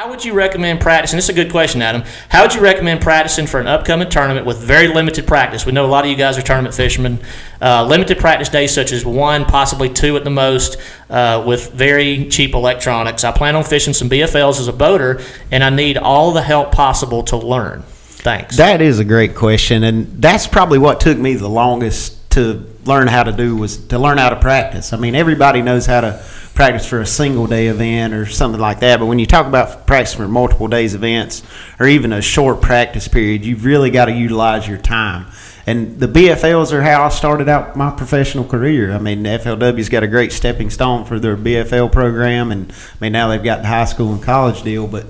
How would you recommend practicing? This is a good question, Adam. How would you recommend practicing for an upcoming tournament with very limited practice? We know a lot of you guys are tournament fishermen. Limited practice days such as 1, possibly 2 at the most, with very cheap electronics. I plan on fishing some BFLs as a boater, and I need all the help possible to learn. Thanks. That is a great question, and that's probably what took me the longest to learn how to do, was to learn how to practice. I mean, everybody knows how to practice for a single day event or something like that, but when you talk about practice for multiple days events or even a short practice period, you've really got to utilize your time. And the BFLs are how I started out my professional career. I mean, the FLW's got a great stepping stone for their BFL program, and I mean, now they've got the high school and college deal. But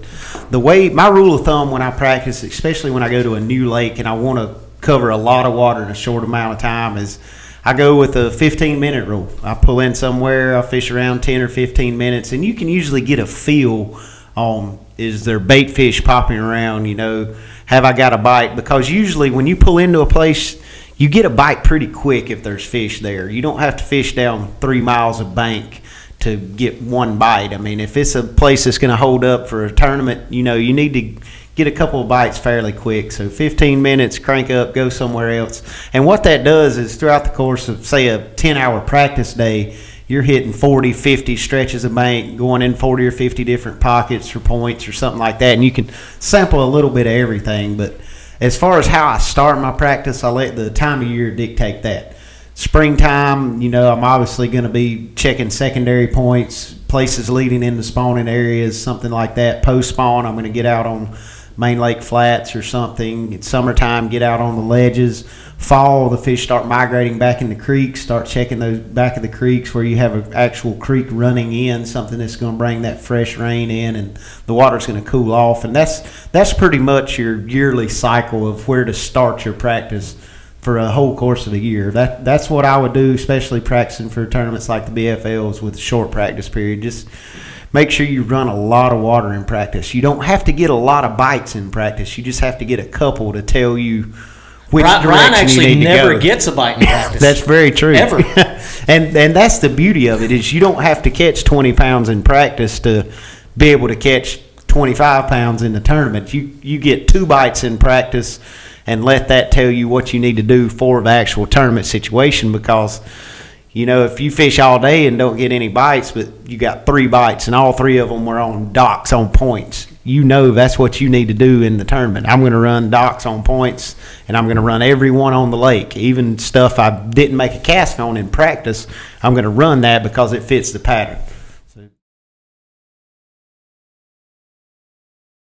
the way, my rule of thumb when I practice, especially when I go to a new lake and I want to cover a lot of water in a short amount of time, is I go with a 15-minute rule. I pull in somewhere, I fish around 10 or 15 minutes, and you can usually get a feel on, is there bait fish popping around, you know, have I got a bite? Because usually when you pull into a place, you get a bite pretty quick if there's fish there. You don't have to fish down 3 miles of bank to get one bite. I mean, if it's a place that's going to hold up for a tournament, you know, you need to get a couple of bites fairly quick. So 15 minutes, crank up, go somewhere else. And what that does is throughout the course of, say, a 10-hour practice day, you're hitting 40, 50 stretches of bank, going in 40 or 50 different pockets or points or something like that. And you can sample a little bit of everything. But as far as how I start my practice, I let the time of year dictate that. Springtime, you know, I'm obviously going to be checking secondary points, places leading into spawning areas, something like that. Post-spawn, I'm going to get out on main lake flats or something. It's summertime, get out on the ledges. Fall, the fish start migrating back in the creeks, start checking those back of the creeks where you have an actual creek running in, something that's going to bring that fresh rain in, and the water's going to cool off. And that's pretty much your yearly cycle of where to start your practice for a whole course of the year. That's what I would do, especially practicing for tournaments like the BFLs with a short practice period. Just make sure you run a lot of water in practice. You don't have to get a lot of bites in practice. You just have to get a couple to tell you which direction Ryan actually you need to never go. Gets a bite in practice. That's very true. Ever. and that's the beauty of it, is you don't have to catch 20 pounds in practice to be able to catch 25 pounds in the tournament. You get 2 bites in practice and let that tell you what you need to do for the actual tournament situation. Because, you know, if you fish all day and don't get any bites, but you got 3 bites and all 3 of them were on docks on points, you know that's what you need to do in the tournament. I'm going to run docks on points, and I'm going to run every one on the lake. Even stuff I didn't make a cast on in practice, I'm going to run that because it fits the pattern.